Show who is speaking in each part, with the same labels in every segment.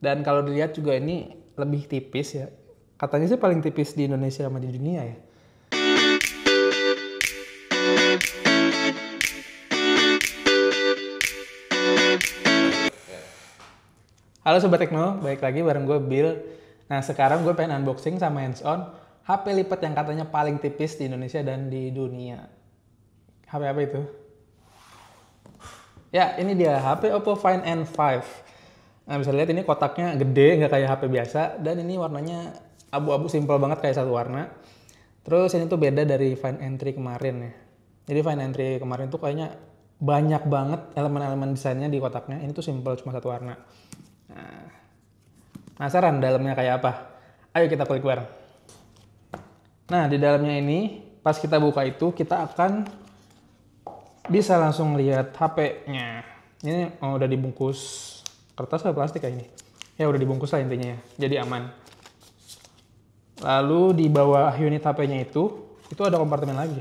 Speaker 1: Dan kalau dilihat juga ini lebih tipis ya. Katanya sih paling tipis di Indonesia sama di dunia ya. Halo Sobat Tekno, balik lagi bareng gue Bill. Nah sekarang gue pengen unboxing sama hands-on HP lipat yang katanya paling tipis di Indonesia dan di dunia. HP apa itu? Ya ini dia HP Oppo Find N5. Nah bisa lihat ini kotaknya gede, nggak kayak HP biasa. Dan ini warnanya abu-abu simple banget kayak satu warna. Terus ini tuh beda dari Find N3 kemarin ya. Jadi Find N3 kemarin tuh kayaknya banyak banget elemen-elemen desainnya di kotaknya. Ini tuh simple cuma satu warna. Nah, penasaran dalamnya kayak apa? Ayo kita klik bareng. Nah di dalamnya ini pas kita buka itu kita akan bisa langsung lihat HP-nya. Ini udah dibungkus kertas atau plastik kayak ini? Ya udah dibungkus lah intinya ya. Jadi aman. Lalu di bawah unit HP-nya itu ada kompartemen lagi.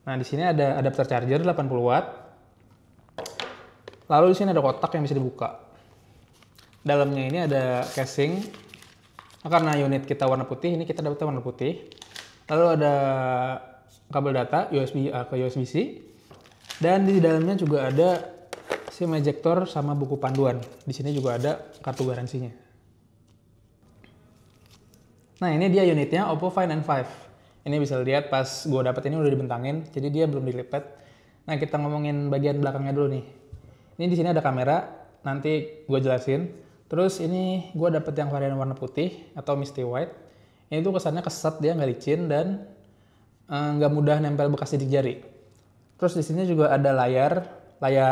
Speaker 1: Nah, di sini ada adapter charger 80 watt. Lalu di sini ada kotak yang bisa dibuka. Dalamnya ini ada casing. Nah, karena unit kita warna putih, ini kita dapetnya warna putih. Lalu ada kabel data USB A ke USB-C. Dan di dalamnya juga ada SIM ejector sama buku panduan. Di sini juga ada kartu garansinya. Nah ini dia unitnya Oppo Find N5. Ini bisa lihat pas gue dapet ini udah dibentangin, jadi dia belum dilipat. Nah kita ngomongin bagian belakangnya dulu nih. Ini di sini ada kamera, nanti gue jelasin. Terus ini gue dapet yang varian warna putih atau misty white. Ini tuh kesannya keset, dia nggak licin dan nggak mudah nempel bekas sidik jari. Terus di sini juga ada layar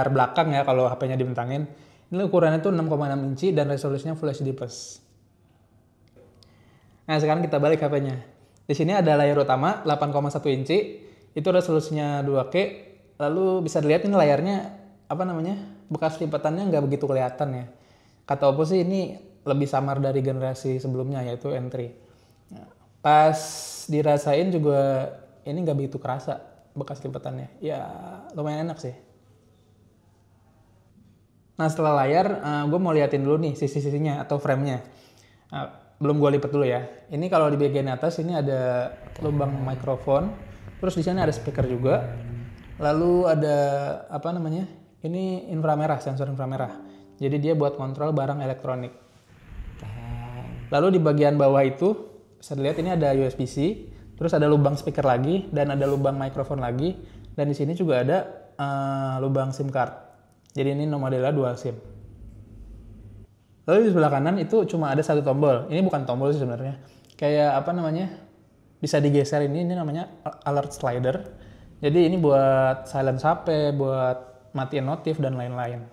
Speaker 1: belakang ya kalau HP-nya dibentangin. Ini ukurannya tuh 6,6 inci dan resolusinya Full HD+. Nah sekarang kita balik HP-nya. Di sini ada layar utama 8,1 inci, itu resolusinya 2K. Lalu bisa dilihat ini layarnya bekas lipatannya nggak begitu kelihatan ya. Kata Oppo sih ini lebih samar dari generasi sebelumnya yaitu N3. Nah, pas dirasain juga ini nggak begitu kerasa bekas lipatannya. Ya lumayan enak sih. Nah setelah layar, gue mau liatin dulu nih sisi-sisinya atau frame-nya. Nah, belum gue lipat dulu ya. Ini kalau di bagian atas ini ada lubang mikrofon. Terus di sini ada speaker juga. Lalu ada ini inframerah, sensor inframerah. Jadi dia buat kontrol barang elektronik. Lalu di bagian bawah itu bisa dilihat ini ada USB-C. Terus ada lubang speaker lagi dan ada lubang mikrofon lagi. Dan di sini juga ada lubang SIM card. Jadi ini modelnya dual SIM. Lalu di sebelah kanan itu cuma ada satu tombol. Ini bukan tombol sih sebenarnya. Kayak bisa digeser ini namanya alert slider. Jadi ini buat silence HP, buat matiin notif dan lain-lain.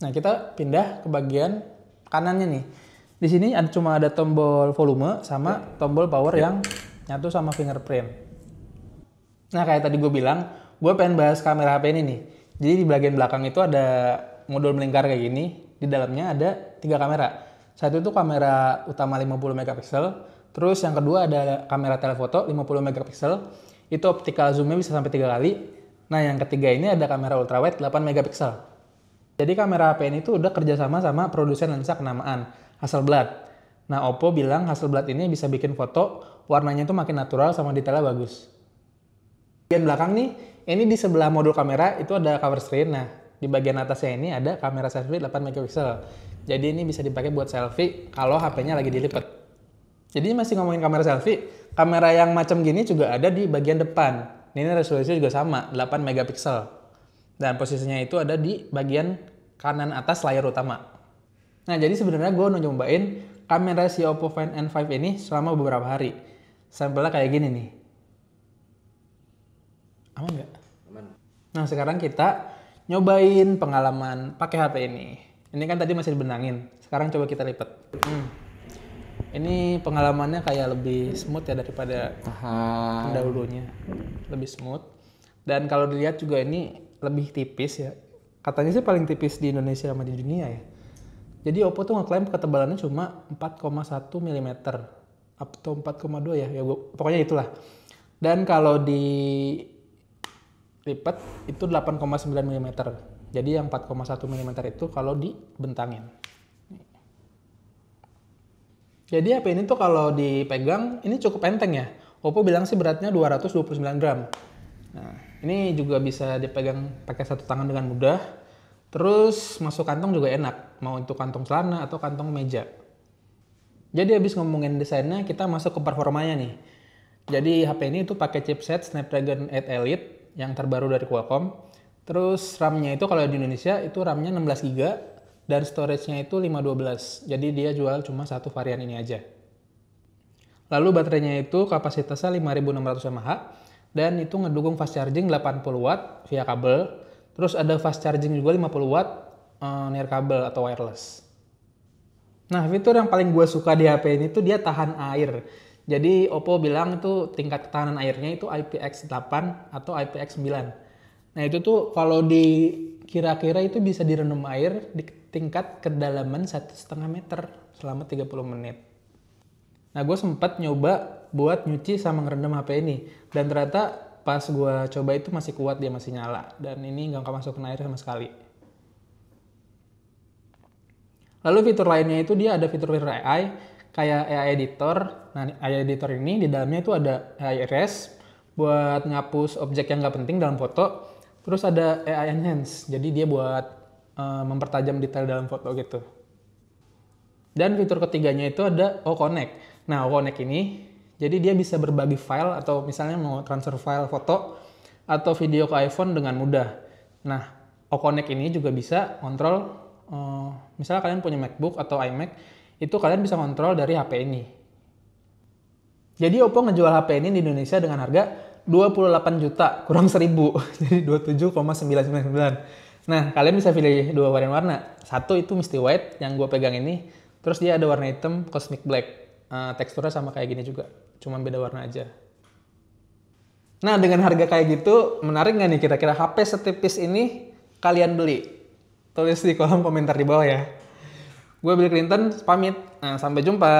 Speaker 1: Nah, kita pindah ke bagian kanannya nih. Di sini cuma ada tombol volume sama tombol power yang nyatu sama fingerprint. Nah, kayak tadi gue bilang, gue pengen bahas kamera HP ini nih. Jadi di bagian belakang itu ada modul melingkar kayak gini. Di dalamnya ada 3 kamera. Satu itu kamera utama 50 megapiksel. Terus yang kedua ada kamera telefoto 50 megapiksel. Itu optical zoom-nya bisa sampai 3 kali. Nah yang ketiga ini ada kamera ultrawide 8 megapiksel. Jadi kamera HP ini tuh udah kerjasama sama produsen lensa kenamaan Hasselblad. Nah Oppo bilang Hasselblad ini bisa bikin foto warnanya tuh makin natural sama detailnya bagus. Bagian belakang nih, ini di sebelah modul kamera itu ada cover screen. Nah di bagian atasnya ini ada kamera selfie 8 megapiksel. Jadi ini bisa dipakai buat selfie kalau HP-nya lagi dilipat. Jadi masih ngomongin kamera selfie, kamera yang macam gini juga ada di bagian depan. Ini resolusinya juga sama, 8 megapiksel. Dan posisinya itu ada di bagian kanan atas layar utama. Nah, jadi sebenarnya gue mau nyobain kamera si Oppo Find N5 ini selama beberapa hari. Sampelnya kayak gini nih. Aman nggak? Aman. Nah, sekarang kita nyobain pengalaman pakai HP ini. Ini kan tadi masih dibenangin. Sekarang coba kita lipat. Ini pengalamannya kayak lebih smooth ya daripada pendahulunya. Lebih smooth. Dan kalau dilihat juga ini lebih tipis ya. Katanya sih paling tipis di Indonesia sama di dunia ya. Jadi Oppo tuh ngeklaim ketebalannya cuma 4,1 mm atau 4,2 ya. Pokoknya itulah. Dan kalau di lipat itu 8,9 mm. Jadi yang 4,1 mm itu kalau dibentangin. Jadi HP ini tuh kalau dipegang ini cukup enteng ya. Oppo bilang sih beratnya 229 gram. Nah, ini juga bisa dipegang pakai satu tangan dengan mudah. Terus masuk kantong juga enak, mau itu kantong celana atau kantong meja. Jadi habis ngomongin desainnya, kita masuk ke performanya nih. Jadi HP ini tuh pakai chipset Snapdragon 8 Elite yang terbaru dari Qualcomm. Terus RAM-nya itu kalau di Indonesia itu RAM-nya 16 GB dan storage-nya itu 512. Jadi dia jual cuma satu varian ini aja. Lalu baterainya itu kapasitasnya 5600 mAh dan itu ngedukung fast charging 80 watt via kabel. Terus ada fast charging juga 50 watt near kabel atau wireless. Nah, fitur yang paling gue suka di HP ini tuh dia tahan air. Jadi Oppo bilang itu tingkat ketahanan airnya itu IPX8 atau IPX9. Nah, itu tuh kalau kira-kira itu bisa direndam air di tingkat kedalaman 1,5 meter selama 30 menit. Nah, gue sempat nyoba buat nyuci sama ngerendam HP ini. Dan ternyata pas gue coba itu masih kuat, dia masih nyala. Dan ini nggak masukin air sama sekali. Lalu fitur lainnya itu dia ada fitur-fitur AI, kayak AI Editor. Nah, AI Editor ini di dalamnya itu ada AI Erase, buat ngapus objek yang nggak penting dalam foto. Terus ada AI Enhance, jadi dia buat mempertajam detail dalam foto gitu. Dan fitur ketiganya itu ada O-Connect. Nah, O-Connect ini, jadi dia bisa berbagi file atau misalnya mau transfer file foto atau video ke iPhone dengan mudah. Nah, O-Connect ini juga bisa kontrol, misalnya kalian punya MacBook atau iMac, itu kalian bisa kontrol dari HP ini. Jadi Oppo ngejual HP ini di Indonesia dengan harga 28 juta kurang 1000, jadi 27,999. Nah, kalian bisa pilih dua varian warna. Satu itu Misty White yang gue pegang ini, terus dia ada warna hitam Cosmic Black. Teksturnya sama kayak gini juga, cuma beda warna aja. Nah, dengan harga kayak gitu, menarik nggak nih kira-kira HP setipis ini kalian beli? Tulis di kolom komentar di bawah ya. Gue Bill Clinton, pamit. Nah, sampai jumpa.